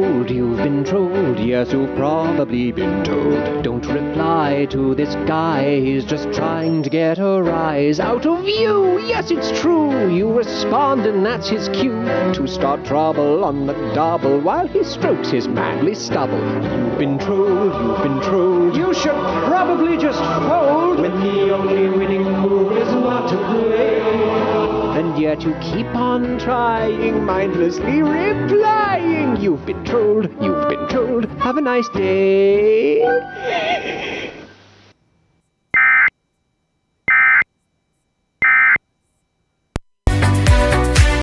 trolled, you've been trolled. Yes, you've probably been told. Don't reply to this guy, he's just trying to get a rise out of you. Yes, it's true, you respond and that's his cue to start trouble on the double while he strokes his manly stubble. You've been trolled, you've been trolled. You should probably just fold when the only winning move is not to play. And yet you keep on trying, mindlessly replying. You've been trolled, you've been trolled. Have a nice day.